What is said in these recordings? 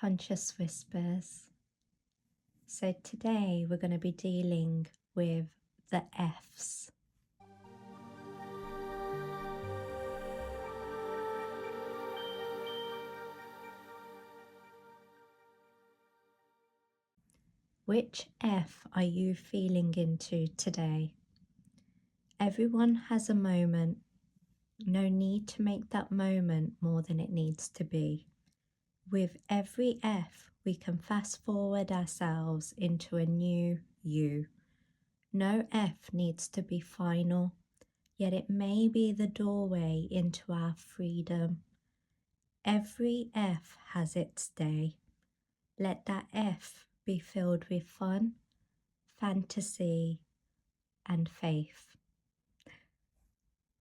Conscious Whispers. So today we're going to be dealing with the F's. Which F are you feeling into today? Everyone has a moment. No need to make that moment more than it needs to be. With every F, we can fast forward ourselves into a new you. No F needs to be final, yet it may be the doorway into our freedom. Every F has its day. Let that F be filled with fun, fantasy, and faith.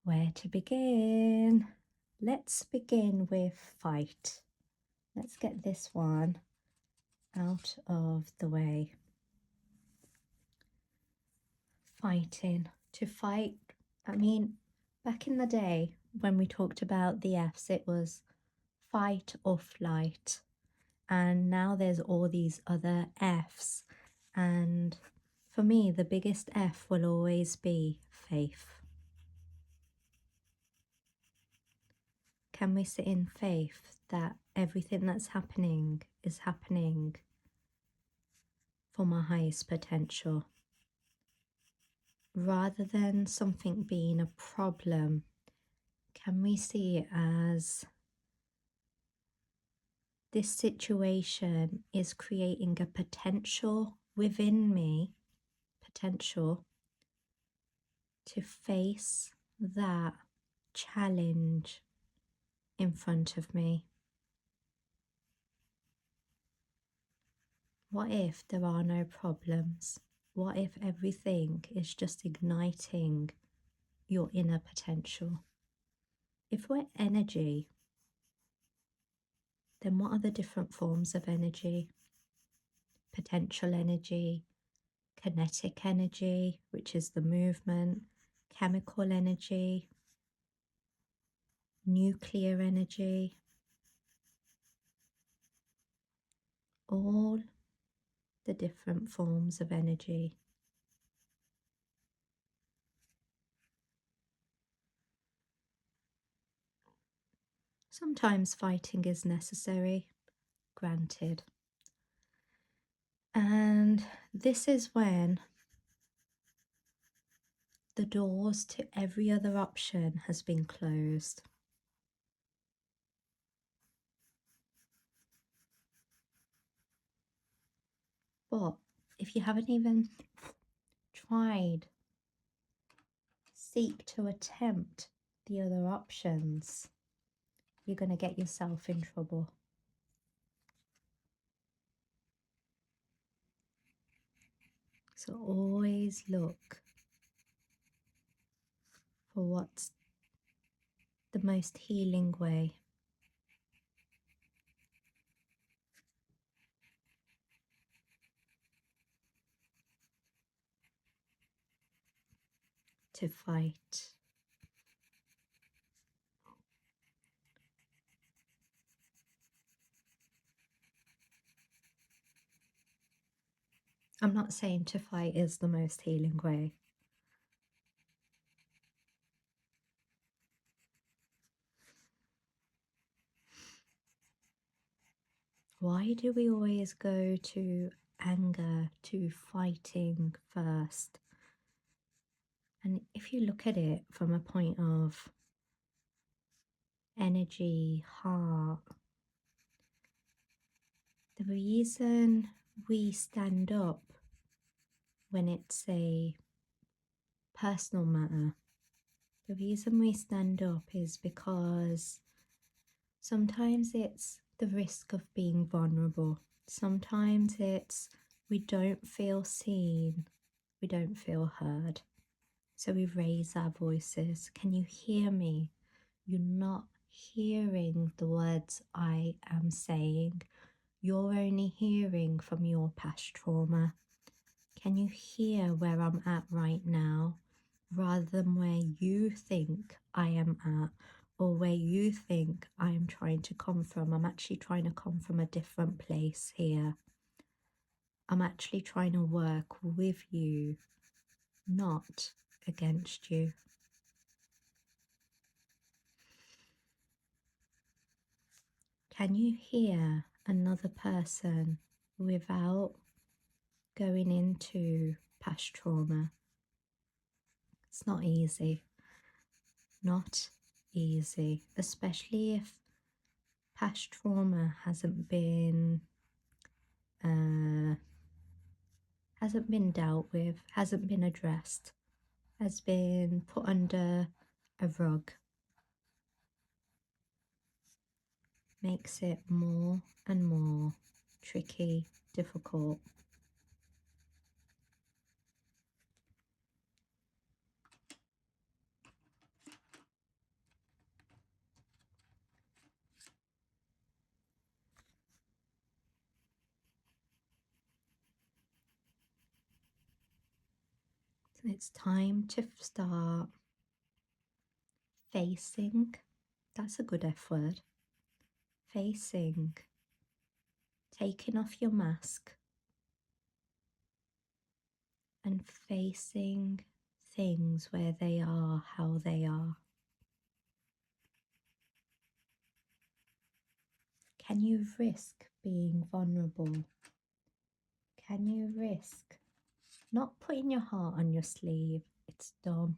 Where to begin? Let's begin with fight. Let's get this one out of the way. Fighting. To fight, I mean, back in the day when we talked about the F's, it was fight or flight. And now there's all these other F's. And for me, the biggest F will always be faith. Can we sit in faith that everything that's happening is happening for my highest potential? Rather than something being a problem, can we see it as this situation is creating a potential within me, potential to face that challenge in front of me? What if there are no problems? What if everything is just igniting your inner potential? If we're energy, then what are the different forms of energy? Potential energy, kinetic energy, which is the movement, chemical energy, nuclear energy, all the different forms of energy. Sometimes fighting is necessary, granted. And this is when the doors to every other option has been closed. But if you haven't even tried, seek to attempt the other options, you're going to get yourself in trouble. So always look for what's the most healing way. To fight. I'm not saying to fight is the most healing way. Why do we always go to anger, to fighting first? And if you look at it from a point of energy, heart, the reason we stand up when it's a personal matter, the reason we stand up is because sometimes it's the risk of being vulnerable. Sometimes it's we don't feel seen, we don't feel heard. So we raise our voices. Can you hear me? You're not hearing the words I am saying. You're only hearing from your past trauma. Can you hear where I'm at right now rather than where you think I am at or where you think I am trying to come from. I'm actually trying to come from a different place here. I'm actually trying to work with you, not against you. Can you hear another person without going into past trauma? It's not easy. Not easy, especially if past trauma hasn't been dealt with, hasn't been addressed, has been put under a rug. Makes it more and more tricky, difficult. So it's time to start facing. That's a good F word. Facing. Taking off your mask and facing things where they are, how they are. Can you risk being vulnerable? Can you risk not putting your heart on your sleeve? It's dumb.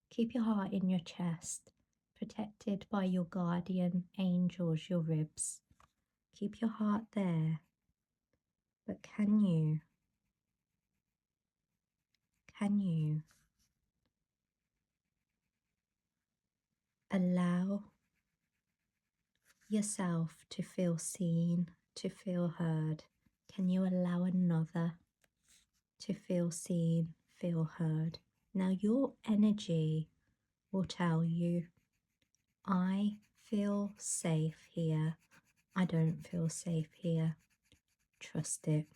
Keep your heart in your chest, protected by your guardian angels, your ribs. Keep your heart there. But can you allow yourself to feel seen, to feel heard? Can you allow another to feel seen, feel heard? Now your energy will tell you, I feel safe here. I don't feel safe here. Trust it.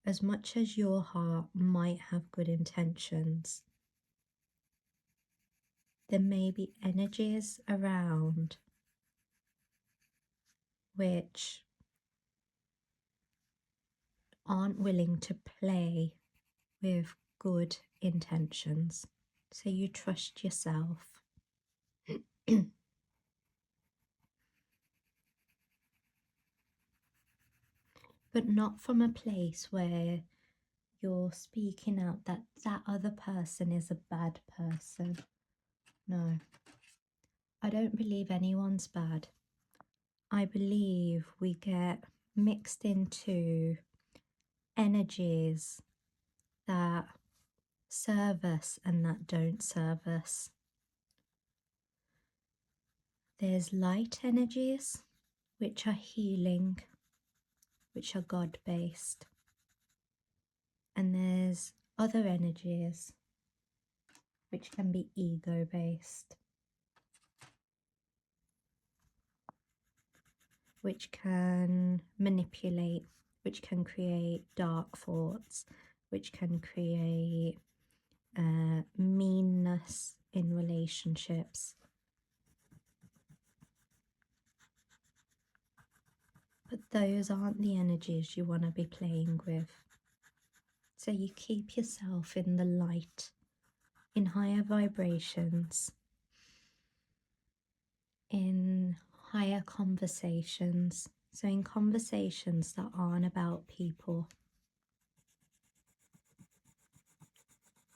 As much as your heart might have good intentions, there may be energies around which aren't willing to play with good intentions. So you trust yourself. But not from a place where you're speaking out that that other person is a bad person. No, I don't believe anyone's bad. I believe we get mixed into energies that serve us and that don't serve us. There's light energies which are healing, which are God-based. And there's other energies which can be ego-based, which can manipulate, which can create dark thoughts, which can create meanness in relationships. But those aren't the energies you want to be playing with. So you keep yourself in the light, in higher vibrations, in higher conversations. So in conversations that aren't about people.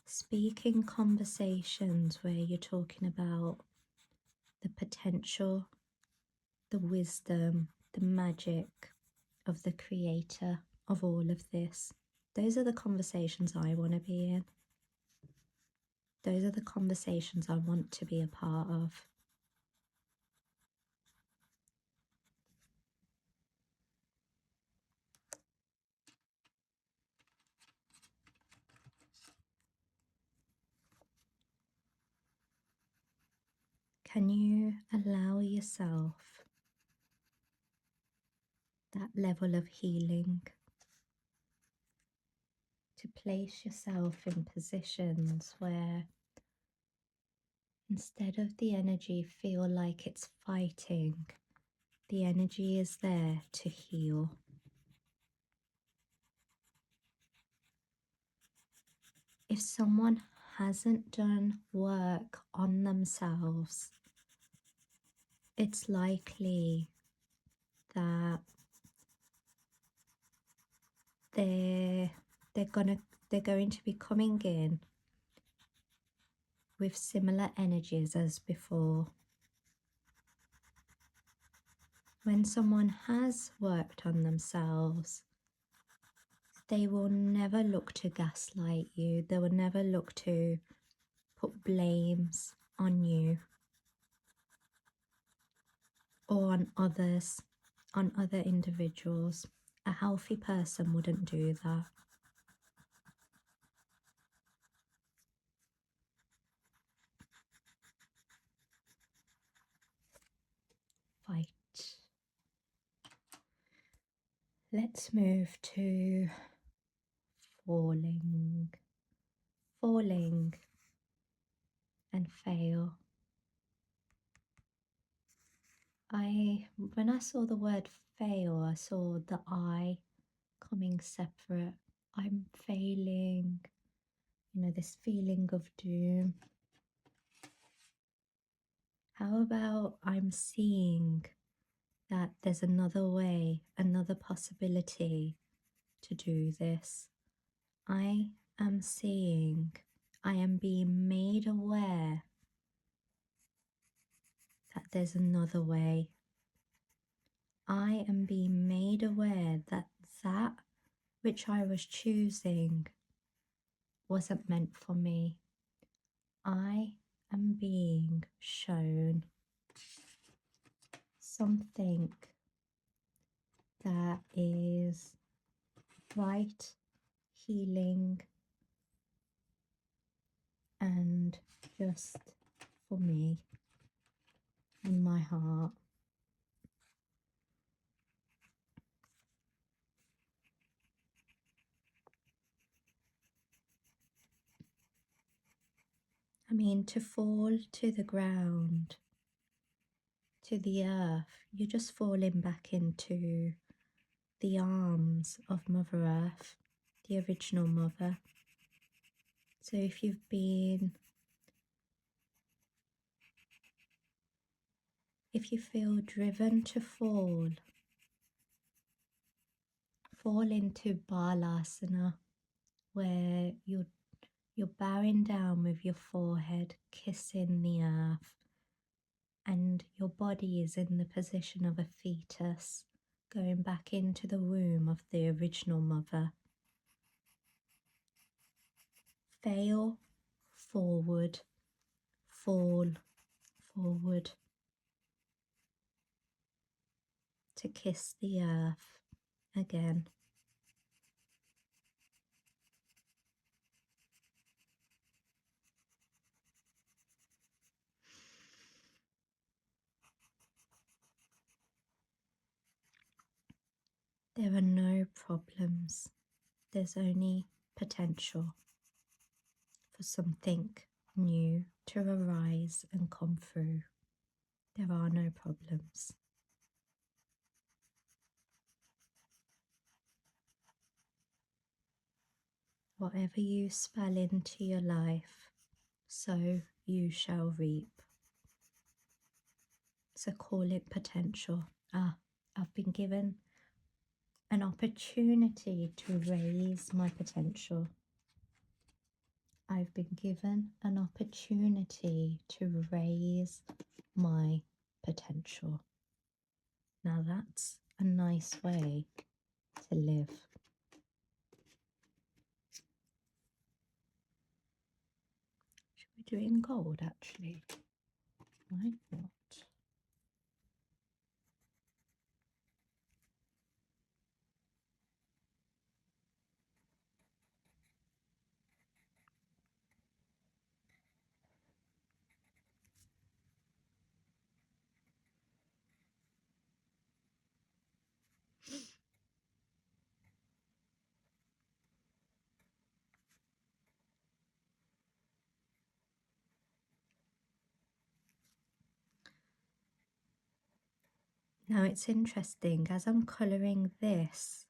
Speak in conversations where you're talking about the potential, the wisdom, the magic of the creator of all of this. Those are the conversations I want to be in. Those are the conversations I want to be a part of. Can you allow yourself that level of healing? To place yourself in positions where Instead of the energy feel like it's fighting, the energy is there to heal. If someone hasn't done work on themselves, it's likely that they're they're going to be coming in with similar energies as before. When someone has worked on themselves, they will never look to gaslight you. They will never look to put blames on you or on others, on other individuals. A healthy person wouldn't do that. Fight. Let's move to falling. Falling and fail. When I saw the word fail, I saw the I coming separate. I'm failing, this feeling of doom. How about I'm seeing that there's another way, another possibility to do this? I am seeing, I am being made aware that there's another way. I am being made aware that that which I was choosing wasn't meant for me. I am being shown something that is right, healing, and just for me in my heart. I mean, to fall to the ground, to the earth, you're just falling back into the arms of Mother Earth, the original mother. So if you feel driven to fall into Balasana, where you're bowing down with your forehead, kissing the earth, and your body is in the position of a fetus, going back into the womb of the original mother. Fail, forward, fall, forward, to kiss the earth again. There are no problems. There's only potential for something new to arise and come through. There are no problems. Whatever you spell into your life, so you shall reap. So call it potential. I've been given an opportunity to raise my potential. I've been given an opportunity to raise my potential. Now that's a nice way to live. Should we do it in gold actually? Why not? Now it's interesting, as I'm colouring this,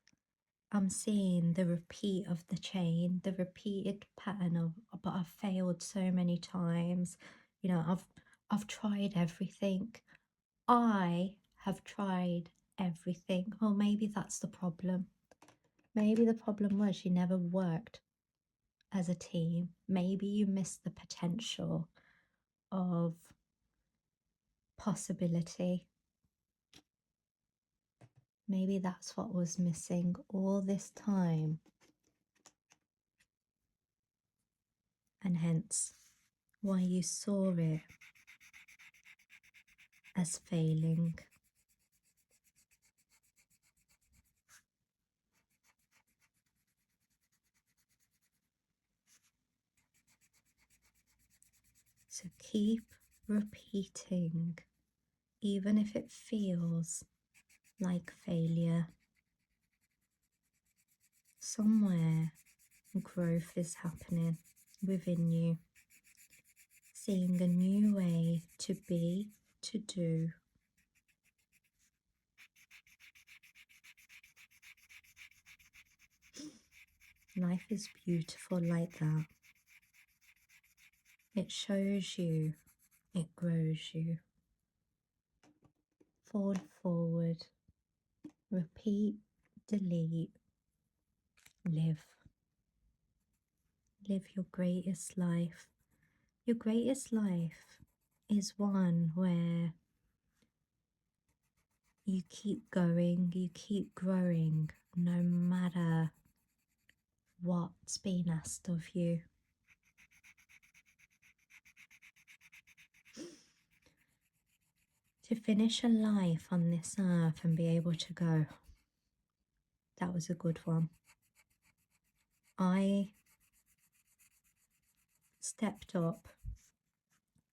I'm seeing the repeat of the chain, the repeated pattern of, but I've failed so many times. You know, I've tried everything. I have tried everything. Well, maybe that's the problem. Maybe the problem was you never worked as a team. Maybe you missed the potential of possibility. Maybe that's what was missing all this time, and hence why you saw it as failing. So keep repeating, even if it feels like failure. Somewhere growth is happening within you, seeing a new way to be, to do. Life is beautiful like that. It shows you, it grows you. Fall forward, repeat, delete, live. Live your greatest life. Your greatest life is one where you keep going, you keep growing, no matter what's been asked of you. To finish a life on this earth and be able to go, that was a good one. I stepped up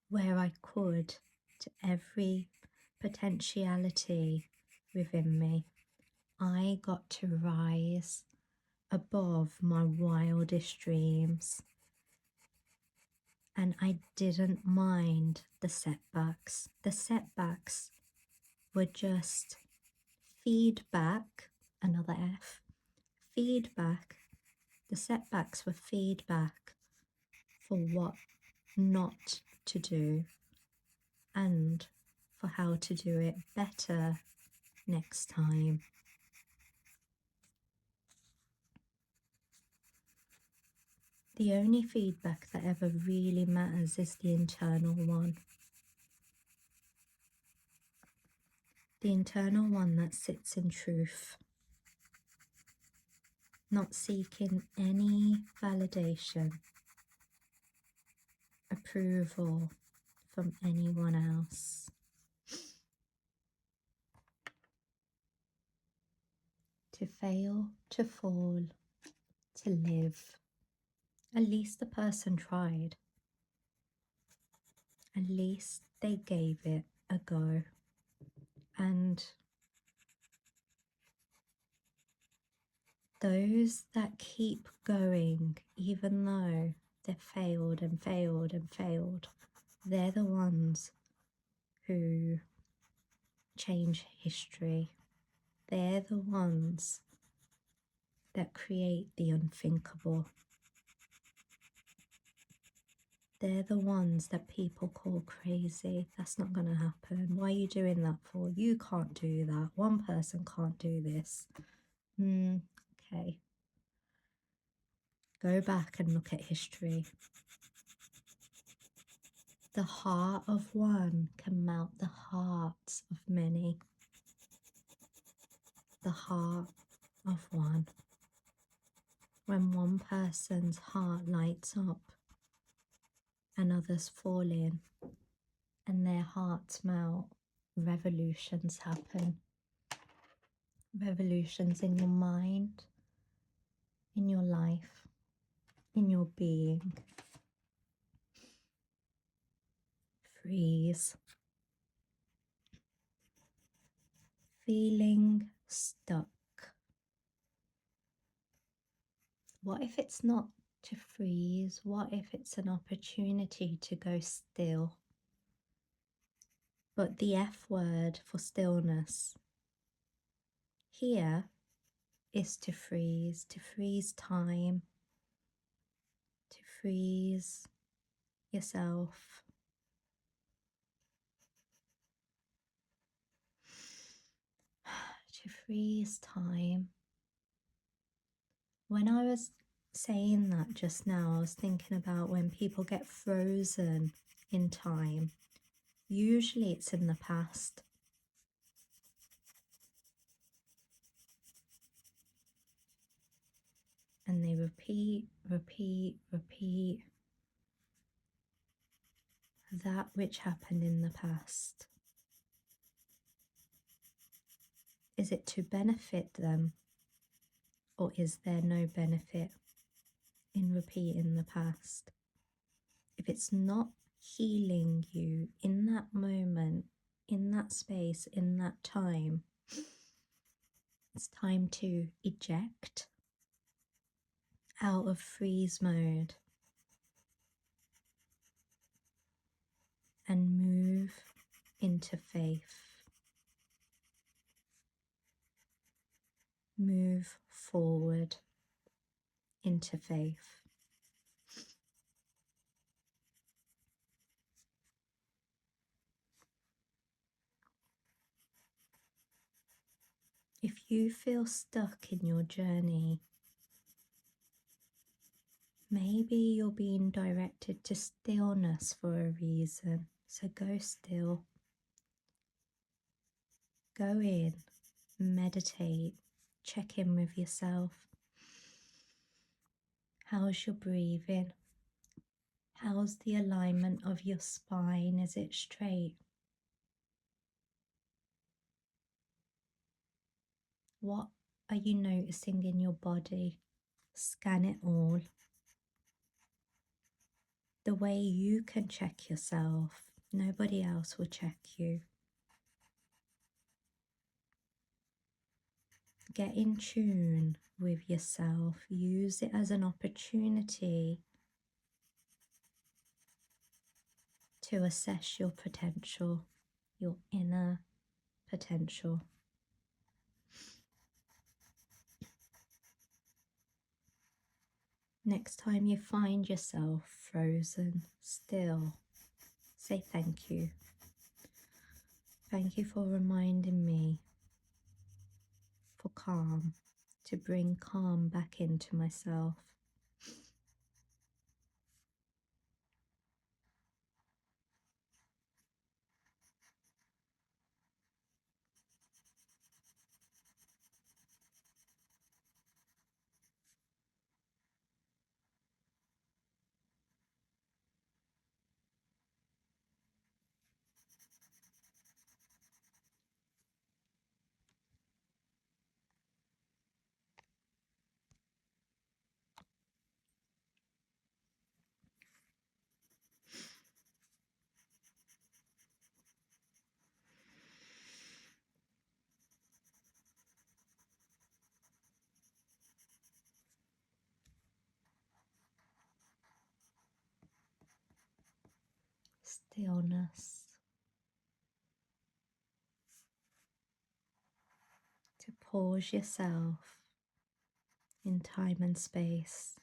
where I could to every potentiality within me. I got to rise above my wildest dreams, and I didn't mind the setbacks. The setbacks were just feedback, another F, feedback. The setbacks were feedback for what not to do and for how to do it better next time. The only feedback that ever really matters is the internal one. The internal one that sits in truth, not seeking any validation, approval from anyone else. To fail, to fall, to live. At least the person tried. At least they gave it a go. And those that keep going, even though they've failed and failed and failed, they're the ones who change history. They're the ones that create the unthinkable. They're the ones that people call crazy. That's not going to happen. Why are you doing that for? You can't do that. One person can't do this. Okay. Go back and look at history. The heart of one can melt the hearts of many. The heart of one. When one person's heart lights up and others fall in and their hearts melt, revolutions happen. Revolutions in your mind, in your life, in your being. Freeze. Feeling stuck. What if it's not to freeze? What if it's an opportunity to go still? But the F word for stillness here is to freeze time, to freeze yourself. To freeze time. When I was saying that just now, I was thinking about when people get frozen in time. Usually it's in the past. And they repeat that which happened in the past. Is it to benefit them, or is there no benefit in repeating the past? If it's not healing you in that moment, in that space, in that time, it's time to eject out of freeze mode and move into faith. Move forward into faith. If you feel stuck in your journey, maybe you're being directed to stillness for a reason. So go still. Go in, meditate, check in with yourself. How's your breathing? How's the alignment of your spine? Is it straight? What are you noticing in your body? Scan it all. The way you can check yourself, nobody else will check you. Get in tune with yourself. Use it as an opportunity to assess your potential, your inner potential. Next time you find yourself frozen still, say thank you. Thank you for reminding me for calm, to bring calm back into myself. Stillness. To pause yourself in time and space.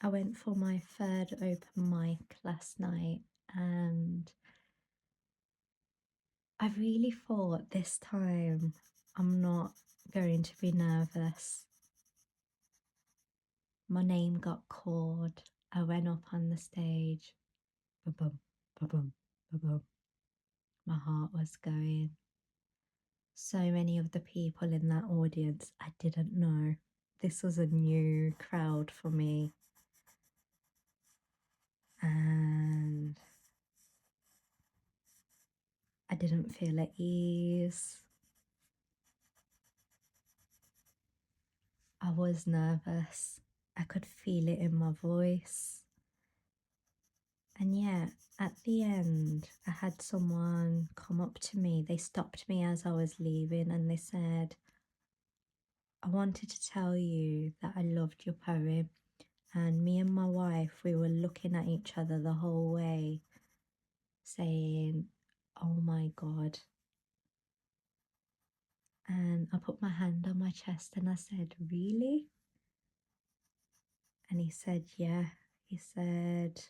I went for my third open mic last night and I really thought this time I'm not going to be nervous. My name got called. I went up on the stage. Ba-bum, ba-bum, ba-bum. My heart was going. So many of the people in that audience I didn't know. This was a new crowd for me. And I didn't feel at ease. I was nervous. I could feel it in my voice. And yet, at the end, I had someone come up to me. They stopped me as I was leaving and they said, I wanted to tell you that I loved your poem. And me and my wife, we were looking at each other the whole way, saying, oh my God. And I put my hand on my chest and I said, really? And he said, yeah. He said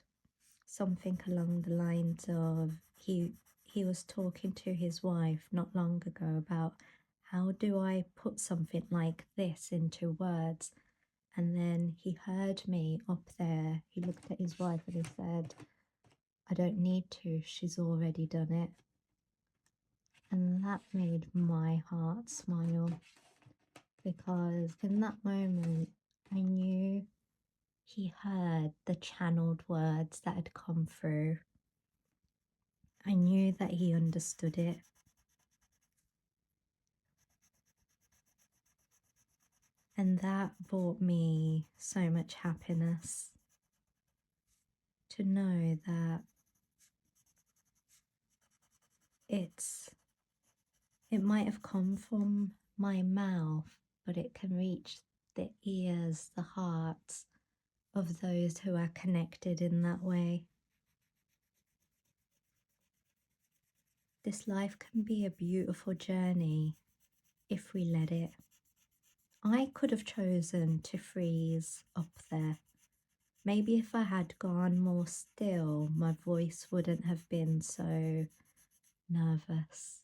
something along the lines of he was talking to his wife not long ago about how do I put something like this into words. And then he heard me up there. He looked at his wife and he said, I don't need to, she's already done it. And that made my heart smile, because in that moment I knew he heard the channeled words that had come through. I knew that he understood it. And that brought me so much happiness to know that it might have come from my mouth, but it can reach the ears, the hearts of those who are connected in that way. This life can be a beautiful journey if we let it. I could have chosen to freeze up there. Maybe if I had gone more still, my voice wouldn't have been so nervous.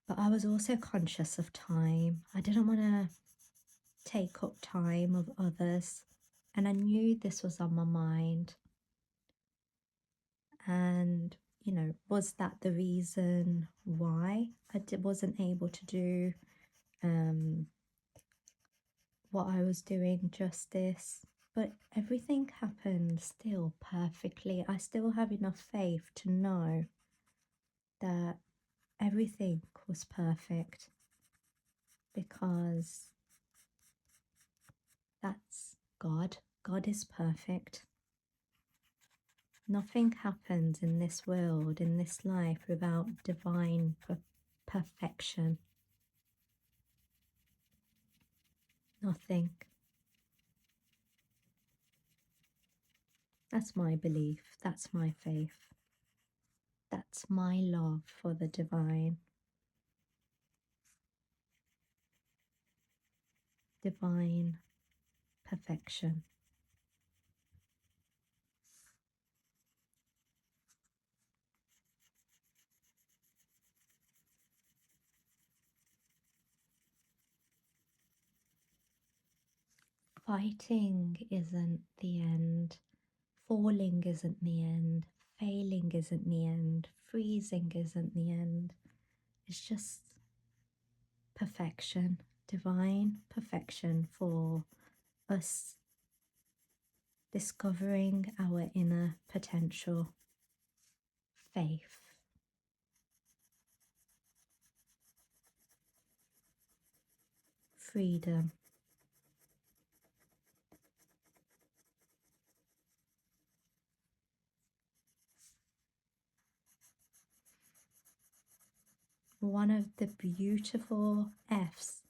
But I was also conscious of time. I didn't want to take up time of others. And I knew this was on my mind. And, you know, was that the reason why I wasn't able to do what I was doing justice? But everything happened still perfectly. I still have enough faith to know that everything was perfect, because that's God. God is perfect. Nothing happens in this world, in this life, without divine perfection. Nothing. That's my belief. That's my faith. That's my love for the divine. Divine perfection. Fighting isn't the end. Falling isn't the end. Failing isn't the end. Freezing isn't the end. It's just perfection, divine perfection for us discovering our inner potential, faith. Freedom. One of the beautiful F's,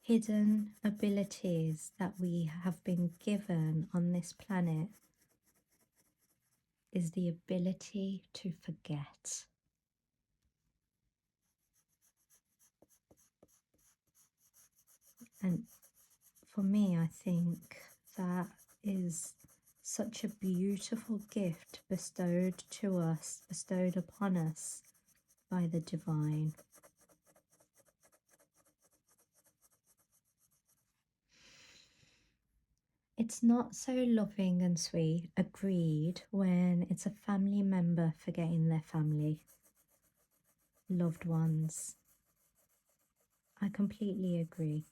hidden abilities that we have been given on this planet, is the ability to forget. And for me, I think that is such a beautiful gift bestowed to us, bestowed upon us by the divine. It's not so loving and sweet, agreed, when it's a family member forgetting their family, loved ones. I completely agree.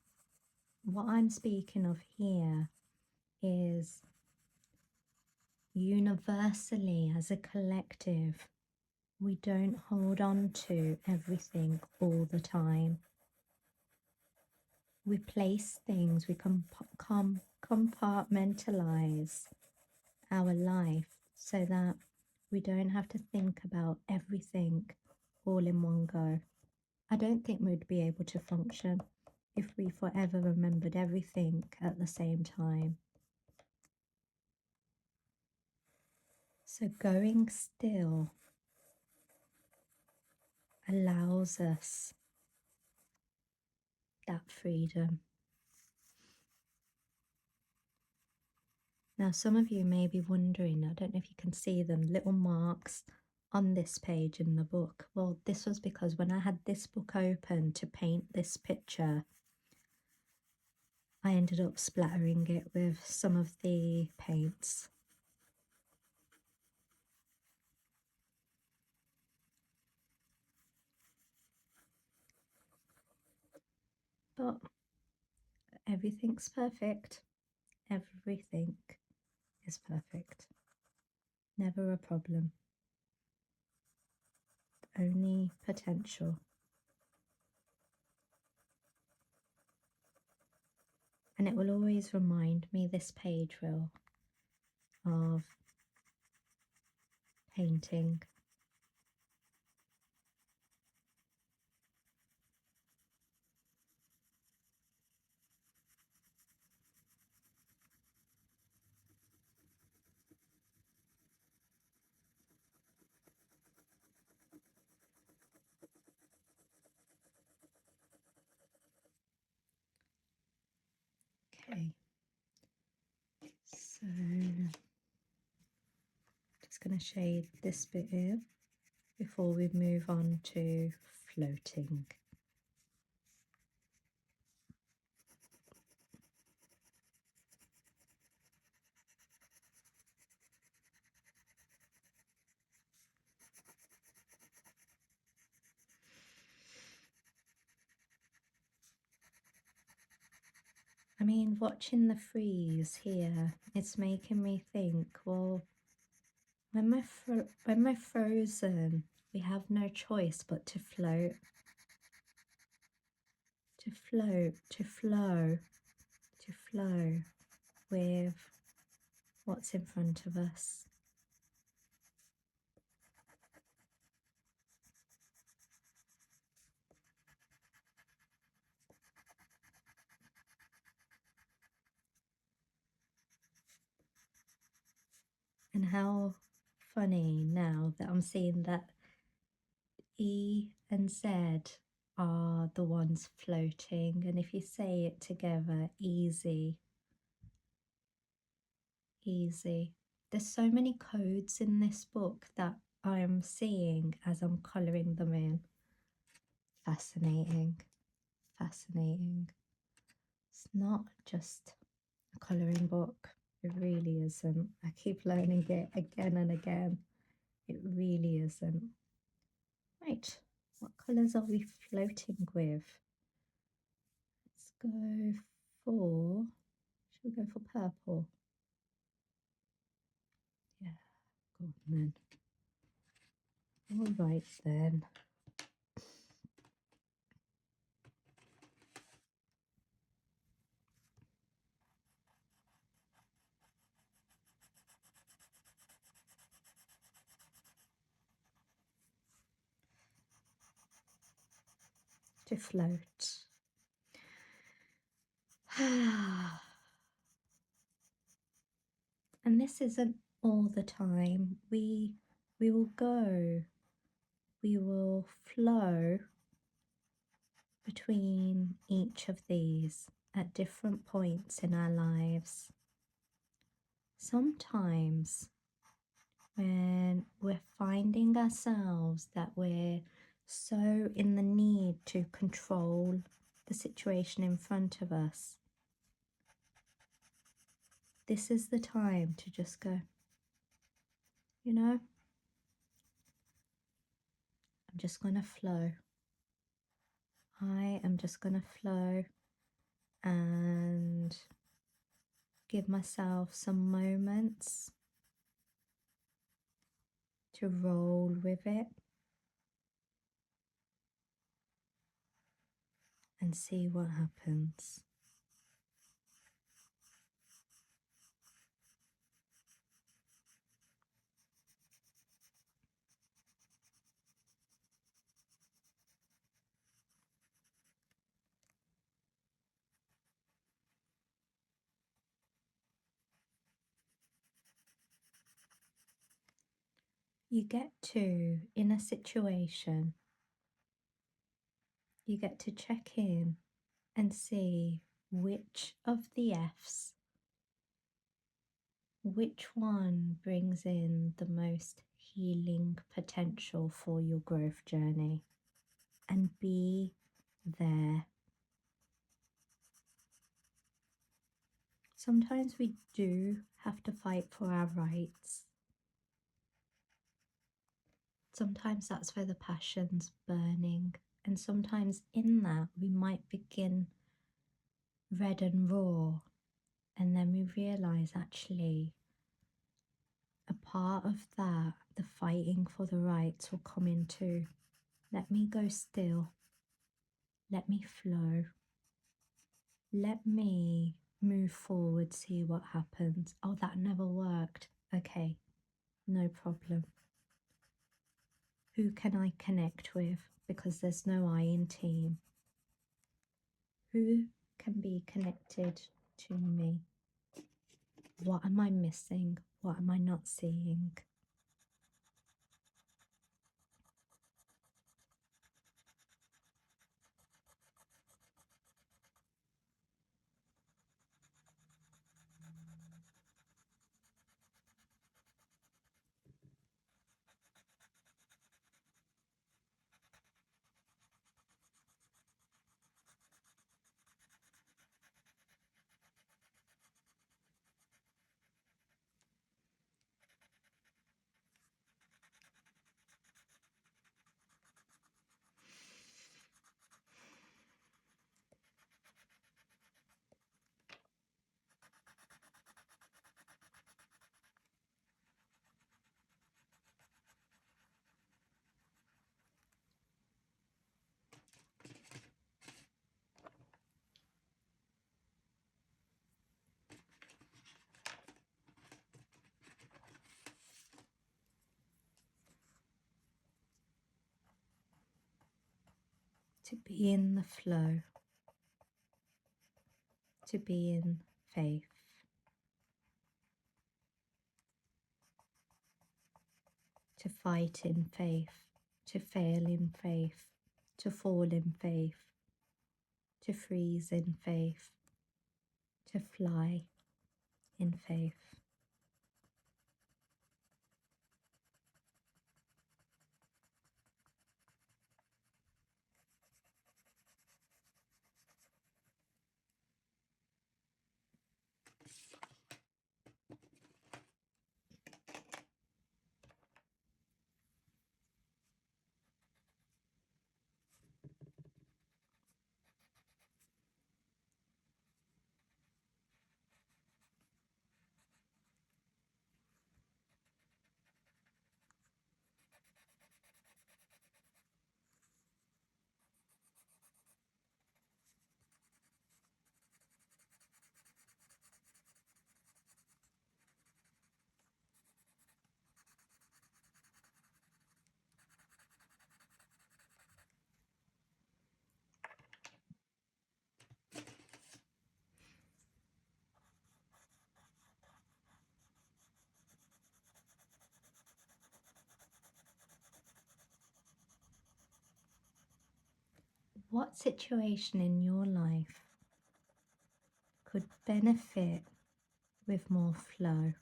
What I'm speaking of here is universally, as a collective, we don't hold on to everything all the time. We place things, we compartmentalize our life so that we don't have to think about everything all in one go. I don't think we'd be able to function if we forever remembered everything at the same time. So going still allows us that freedom. Now, some of you may be wondering, I don't know if you can see them, little marks on this page in the book. Well, this was because when I had this book open to paint this picture, I ended up splattering it with some of the paints. But everything's perfect. Everything is perfect. Never a problem. Only potential. And it will always remind me, this page will, of painting. Okay, so just going to shade this bit here before we move on to floating. I mean, watching the freeze here, it's making me think, well, when we're frozen, we have no choice but to float, to float, to flow, to flow with what's in front of us. And how funny now that I'm seeing that E and Z are the ones floating, and if you say it together, easy, easy. There's so many codes in this book that I'm seeing as I'm colouring them in. Fascinating, fascinating. It's not just a colouring book. It really isn't. I keep learning it again and again. It really isn't. Right, what colours are we floating with? Let's go for, should we go for purple? Yeah, go on then. All right then. To float. And this isn't all the time. We will go, we will flow between each of these at different points in our lives. Sometimes when we're finding ourselves that we're so in the need to control the situation in front of us, this is the time to just go, you know, I'm just going to flow. I am just going to flow and give myself some moments to roll with it and see what happens. You get to, in a situation, you get to check in and see which of the F's, which one brings in the most healing potential for your growth journey, and be there. Sometimes we do have to fight for our rights. Sometimes that's where the passion's burning, and sometimes in that we might begin red and raw, and then we realize actually a part of that, the fighting for the rights, will come into let me go still, let me flow, let me move forward, see what happens. Oh, that never worked. Okay, no problem. Who can I connect with? Because there's no I in team. Who can be connected to me? What am I missing? What am I not seeing? To be in the flow, to be in faith, to fight in faith, to fail in faith, to fall in faith, to freeze in faith, to fly in faith. What situation in your life could benefit with more flow?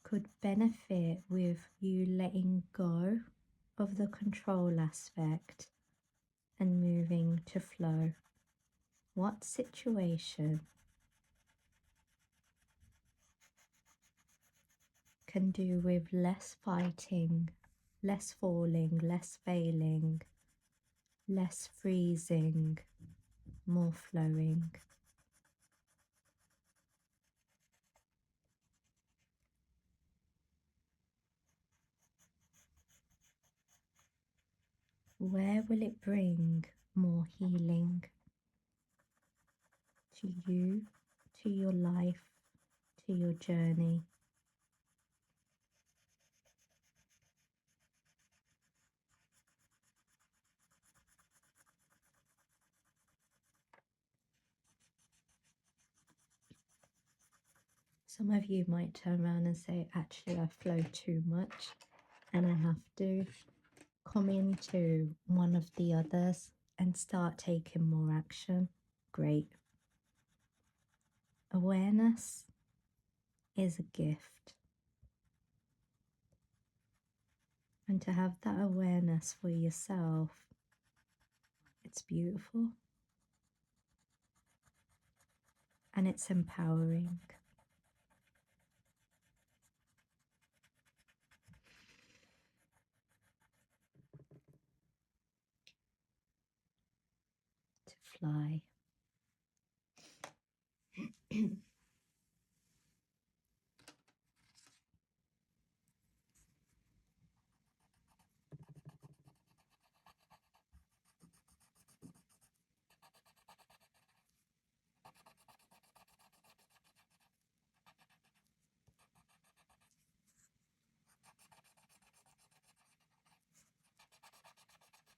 Could benefit with you letting go of the control aspect and moving to flow? What situation can do with less fighting, less falling, less failing, less freezing, more flowing? Where will it bring more healing to you, to your life, to your journey? Some of you might turn around and say, actually, I flow too much and I have to come into one of the others and start taking more action. Great. Awareness is a gift. And to have that awareness for yourself, it's beautiful. And it's empowering. To fly.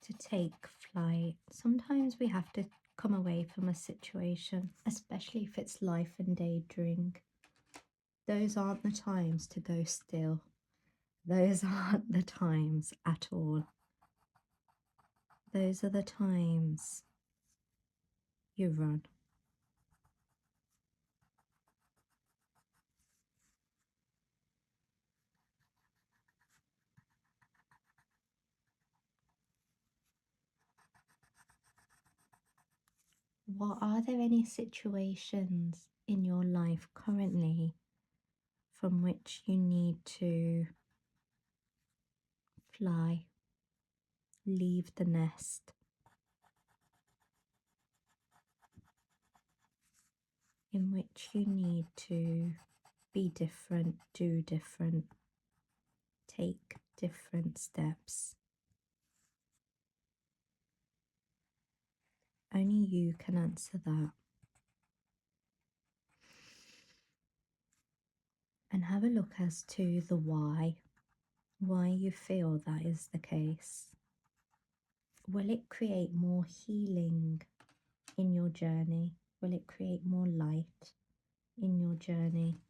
To take flight. Sometimes we have to come away from a situation, especially if it's life and daydream. Those aren't the times to go still. Those aren't the times at all. Those are the times you run. What are there any situations in your life currently from which you need to fly, leave the nest, in which you need to be different, do different, take different steps? Only you can answer that. And have a look as to the why you feel that is the case. Will it create more healing in your journey? Will it create more light in your journey?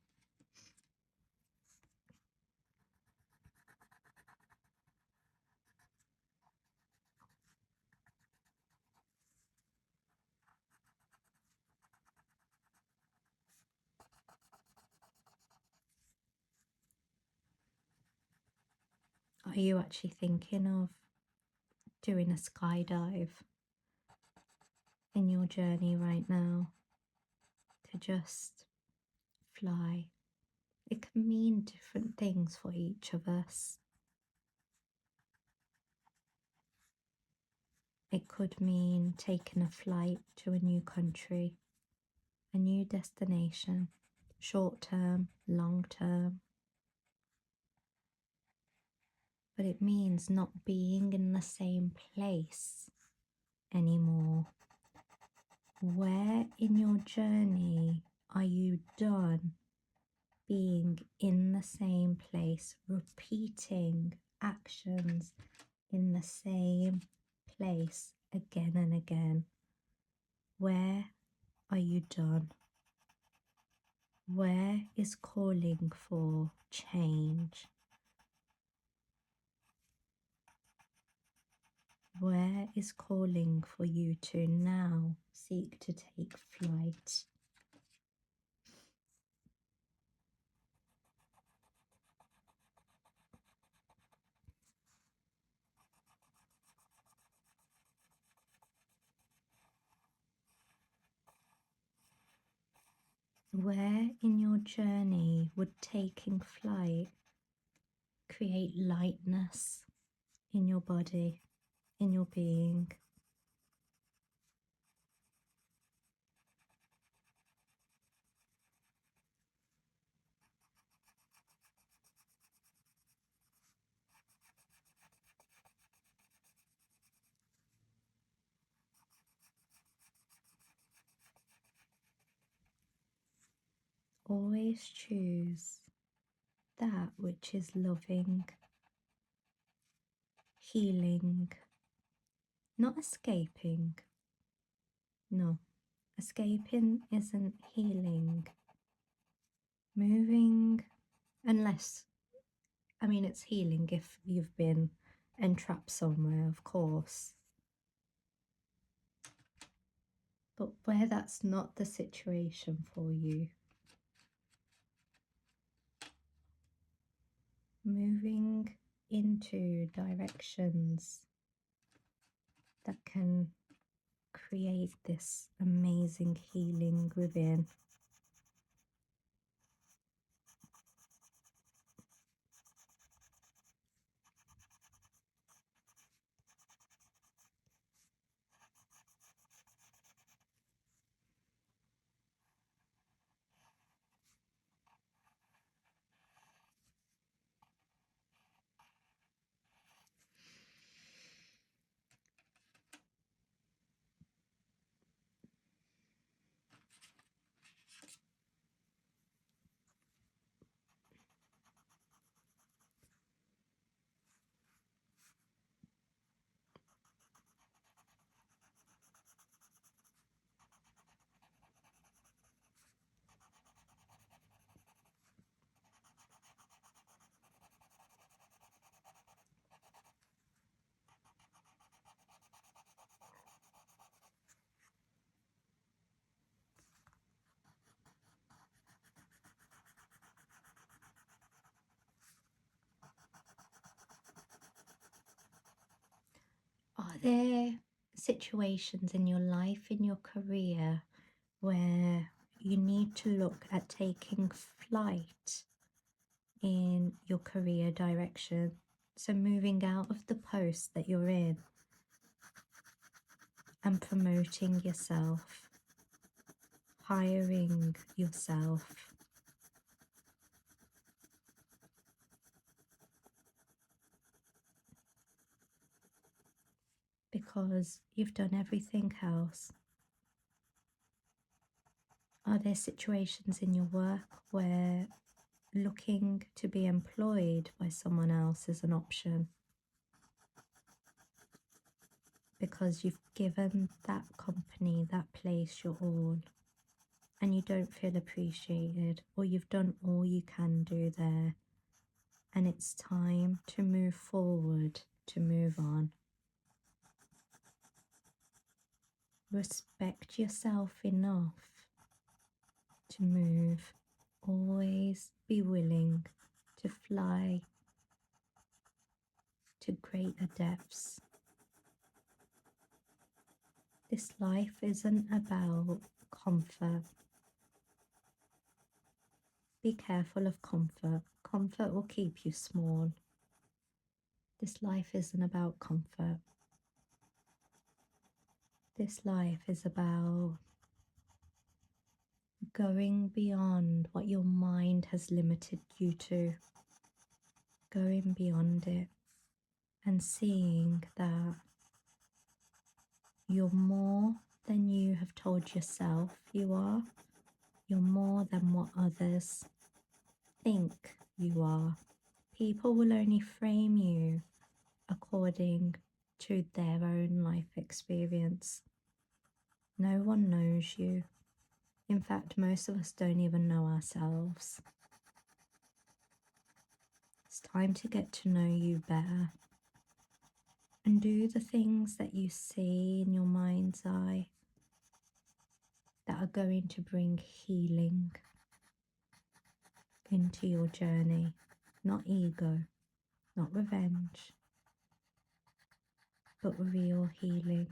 Are you actually thinking of doing a skydive in your journey right now to just fly? It can mean different things for each of us. It could mean taking a flight to a new country, a new destination, short term, long term. But it means not being in the same place anymore. Where in your journey are you done being in the same place, repeating actions in the same place again and again? Where are you done? Where is calling for change? Where is calling for you to now seek to take flight? Where in your journey would taking flight create lightness in your body, in your being? Always choose that which is loving, healing, not escaping. No, escaping isn't healing. moving, unless, I mean, it's healing if you've been entrapped somewhere, of course. But where that's not the situation for you, moving into directions that can create this amazing healing within. Are there situations in your life, in your career, where you need to look at taking flight in your career direction? So moving out of the post that you're in and promoting yourself, hiring yourself. Because you've done everything else. Are there situations in your work where looking to be employed by someone else is an option? Because you've given that company, that place your all, and you don't feel appreciated, or you've done all you can do there, and it's time to move forward, to move on. Respect yourself enough to move. Always be willing to fly to greater depths. This life isn't about comfort. Be careful of comfort. Comfort will keep you small. This life isn't about comfort. This life is about going beyond what your mind has limited you to. Going beyond it and seeing that you're more than you have told yourself you are. You're more than what others think you are. People will only frame you according to their own life experience. No one knows you. In fact, most of us don't even know ourselves. It's time to get to know you better and do the things that you see in your mind's eye that are going to bring healing into your journey. Not ego, not revenge, but real healing.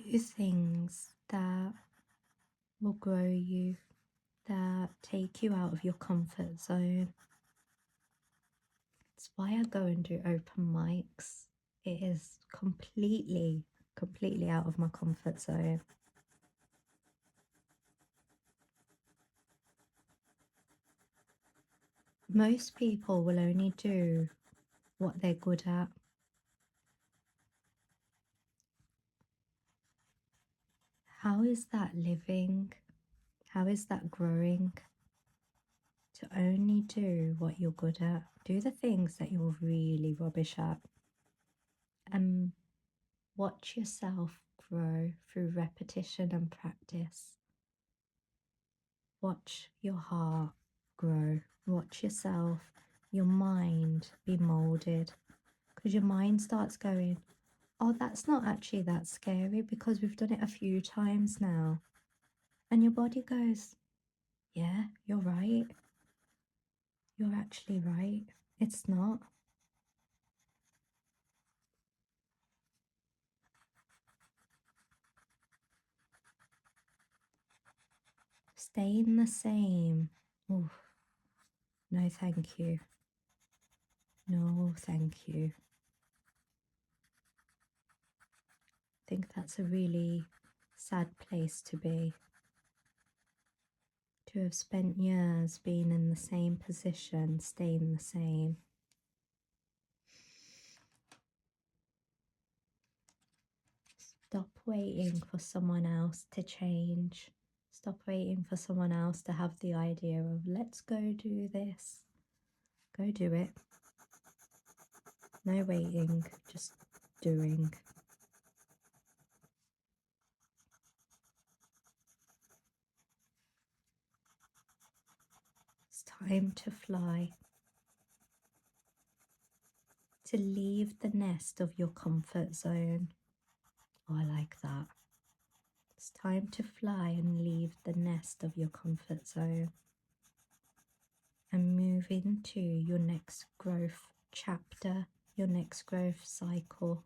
Do things that will grow you, that take you out of your comfort zone. It's why I go and do open mics. It is completely out of my comfort zone. Most people will only do what they're good at. How is that living? How is that growing? To only do what you're good at. Do the things that you're really rubbish at. And watch yourself grow through repetition and practice. Watch your heart grow. Watch yourself, your mind be molded. Because your mind starts going, oh, that's not actually that scary because we've done it a few times now. And your body goes, yeah, you're right. You're actually right. It's not. Staying the same. Oh, no, thank you. No, thank you. I think that's a really sad place to be. To have spent years being in the same position, staying the same. Stop waiting for someone else to change. Stop waiting for someone else to have the idea of, let's go do this. Go do it. No waiting, just doing. It's time to fly. To leave the nest of your comfort zone. Oh, I like that. It's time to fly and leave the nest of your comfort zone and move into your next growth chapter, your next growth cycle.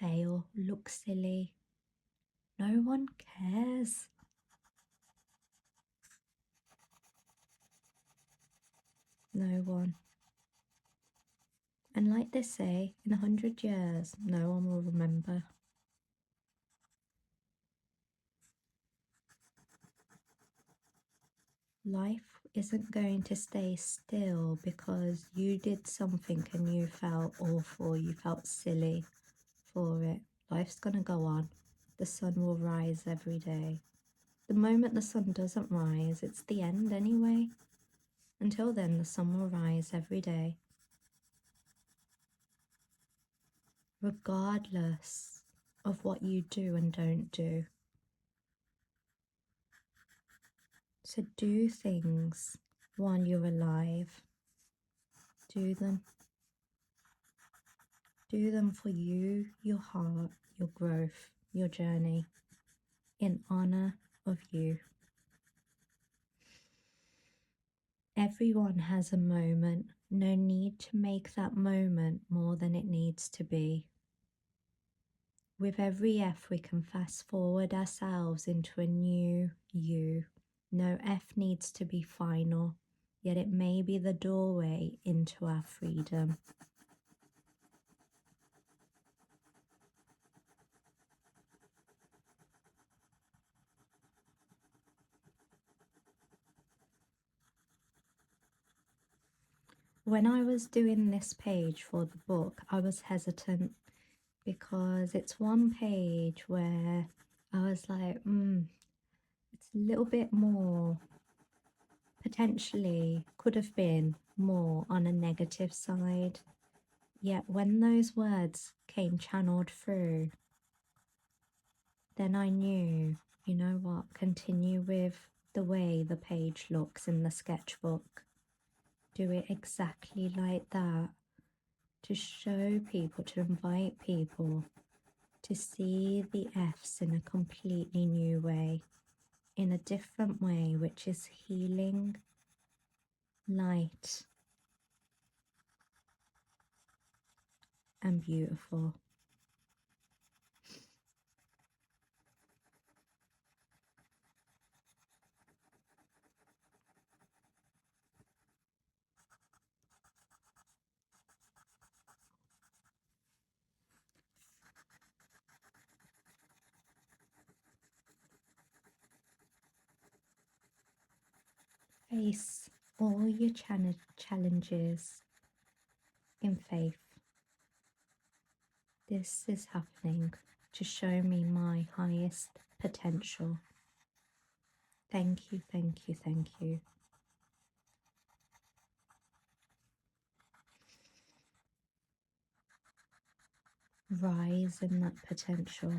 Fail, look silly. No one cares. No one. And like they say, in 100 years, no one will remember. Life isn't going to stay still because you did something and you felt awful, you felt silly for it. Life's going to go on. The sun will rise every day. The moment the sun doesn't rise, it's the end anyway. Until then, the sun will rise every day. Regardless of what you do and don't do. So do things while you're alive. Do them. Do them for you, your heart, your growth, your journey, in honor of you. Everyone has a moment. No need to make that moment more than it needs to be. With every F, we can fast forward ourselves into a new you. No F needs to be final, yet it may be the doorway into our freedom. When I was doing this page for the book, I was hesitant because it's one page where I was like, it's a little bit more, potentially could have been more on a negative side. Yet when those words came channeled through, then I knew, you know what, continue with the way the page looks in the sketchbook. Do it exactly like that, to show people, to invite people to see the F's in a completely new way, in a different way, which is healing, light, and beautiful. Face all your challenges in faith. This is happening to show me my highest potential. Thank you, thank you, thank you. Rise in that potential.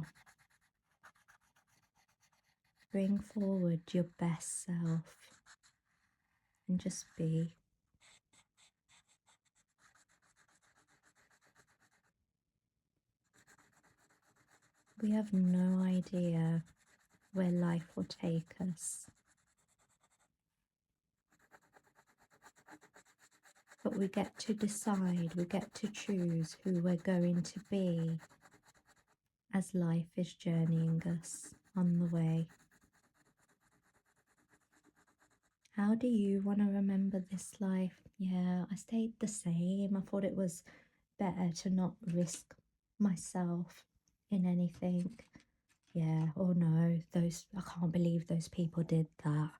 Bring forward your best self and just be. We have no idea where life will take us, but we get to decide, we get to choose who we're going to be as life is journeying us on the way. How do you want to remember this life? Yeah, I stayed the same. I thought it was better to not risk myself in anything. Yeah, oh no, I can't believe those people did that.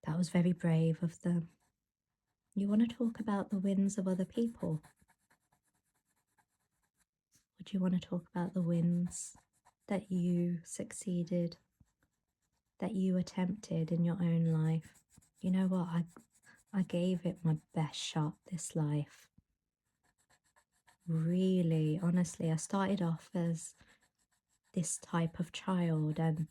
That was very brave of them. You want to talk about the wins of other people? Or do you want to talk about the wins that you succeeded, that you attempted in your own life? You know what? I gave it my best shot this life. Really, honestly, I started off as this type of child and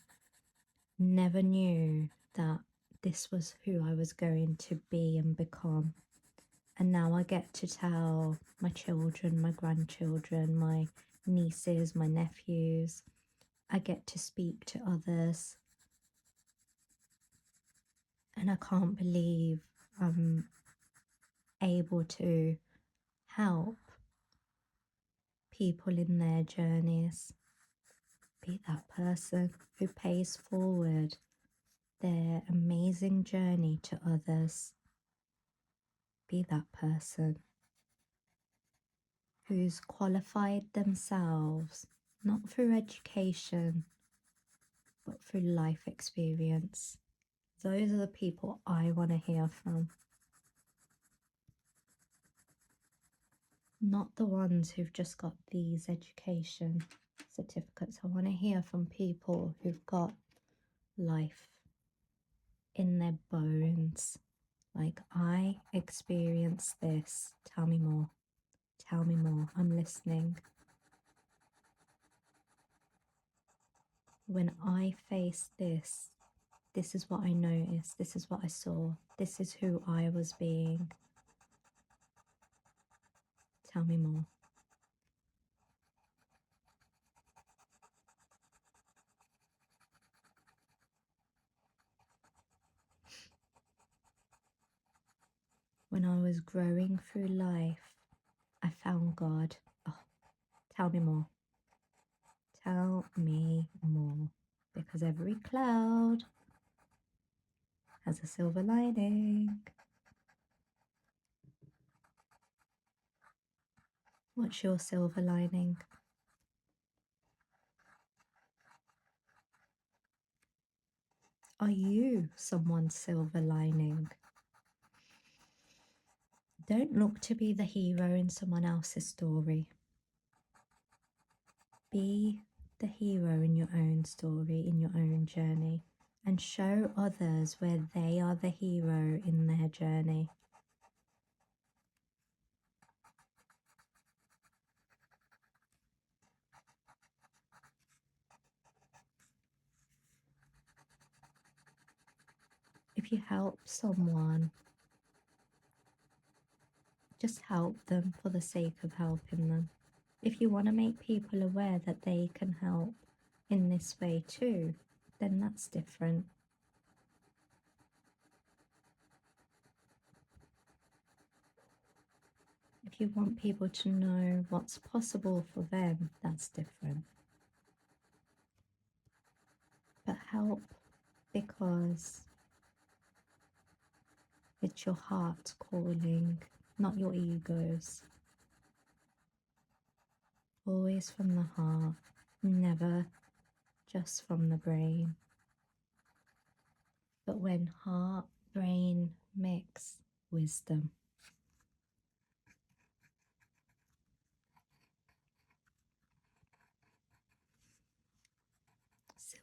never knew that this was who I was going to be and become. And now I get to tell my children, my grandchildren, my nieces, my nephews. I get to speak to others. And I can't believe I'm able to help people in their journeys. Be that person who pays forward their amazing journey to others. Be that person who's qualified themselves, not through education, but through life experience. Those are the people I want to hear from. Not the ones who've just got these education certificates. I want to hear from people who've got life in their bones. Like, I experienced this. Tell me more. Tell me more. I'm listening. When I faced this, this is what I noticed. This is what I saw. This is who I was being. Tell me more. When I was growing through life, I found God. Oh, tell me more. Tell me more. Because every cloud has a silver lining. What's your silver lining? Are you someone's silver lining? Don't look to be the hero in someone else's story. Be the hero in your own story, in your own journey, and show others where they are the hero in their journey. If you help someone, just help them for the sake of helping them. If you want to make people aware that they can help in this way too, then that's different. If If you want people to know what's possible for them, that's different. But help because it's your heart calling, not your egos. Always from the heart, never just from the brain. But when heart, brain mix, wisdom.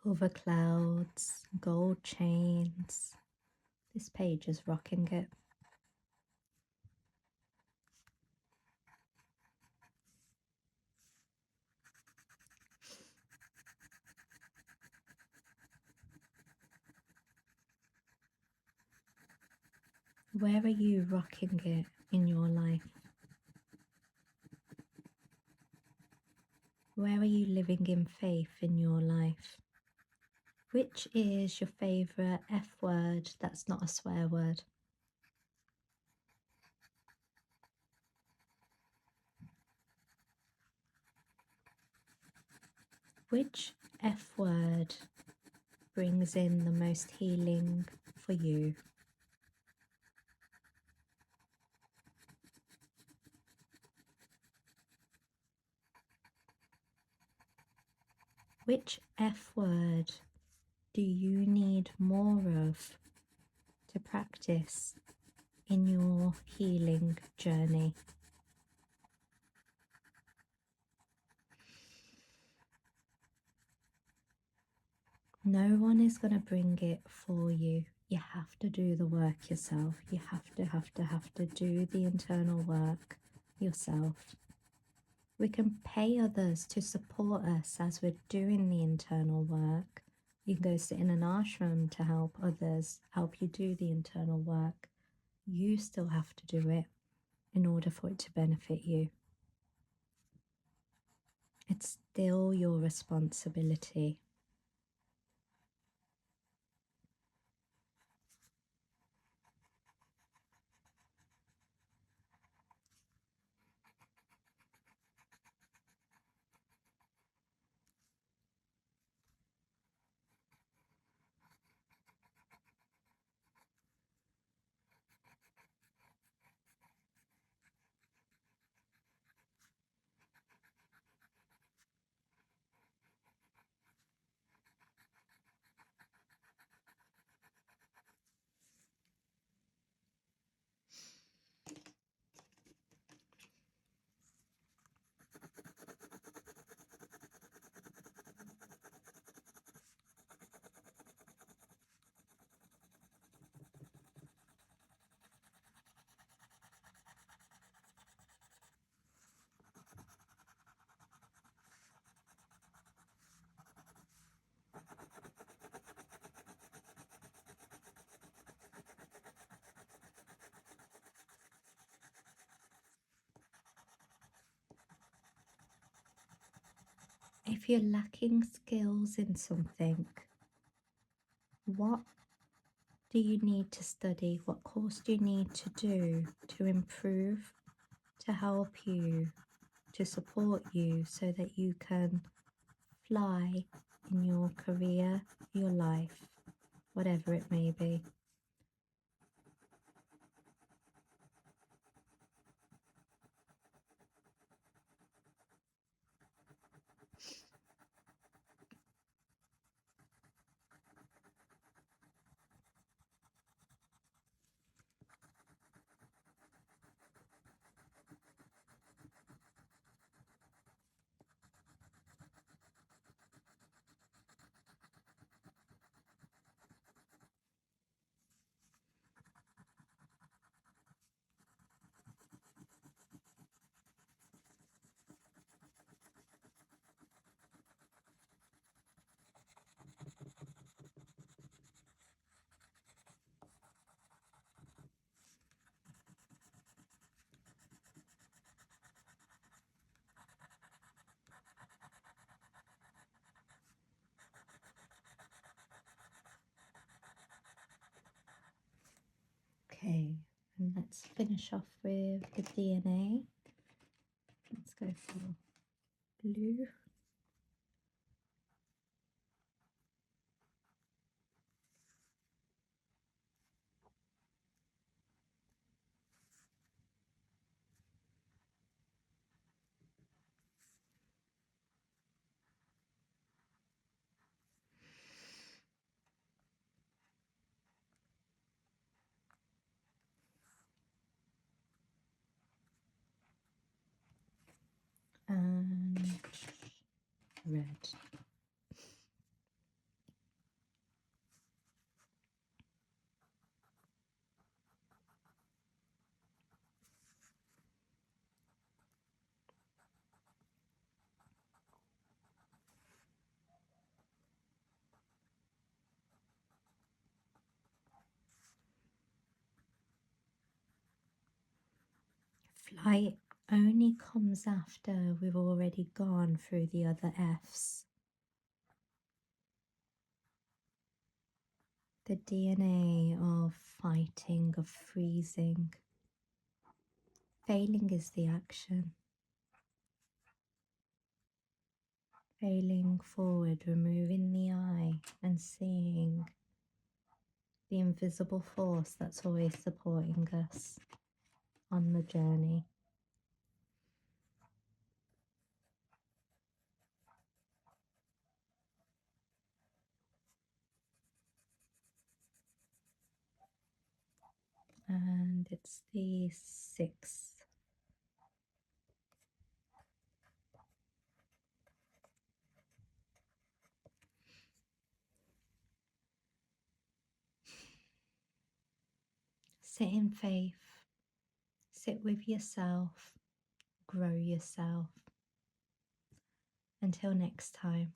Silver clouds, gold chains. This page is rocking it. Where are you rocking it in your life? Where are you living in faith in your life? Which is your favourite F word that's not a swear word? Which F word brings in the most healing for you? Which F word do you need more of to practice in your healing journey? No one is going to bring it for you. You have to do the work yourself. You have to do the internal work yourself. We can pay others to support us as we're doing the internal work. You can go sit in an ashram to help others, help you do the internal work. You still have to do it in order for it to benefit you. It's still your responsibility. If you're lacking skills in something, what do you need to study? What course do you need to do to improve, to help you, to support you so that you can fly in your career, your life, whatever it may be? Okay, and let's finish off with the DNA. go for blue. And red. Flight only comes after we've already gone through the other F's. The DNA of fighting, of freezing. Failing is the action. Failing forward, removing the eye and seeing the invisible force that's always supporting us on the journey. And it's the 6th. Sit in faith, sit with yourself, grow yourself. Until next time.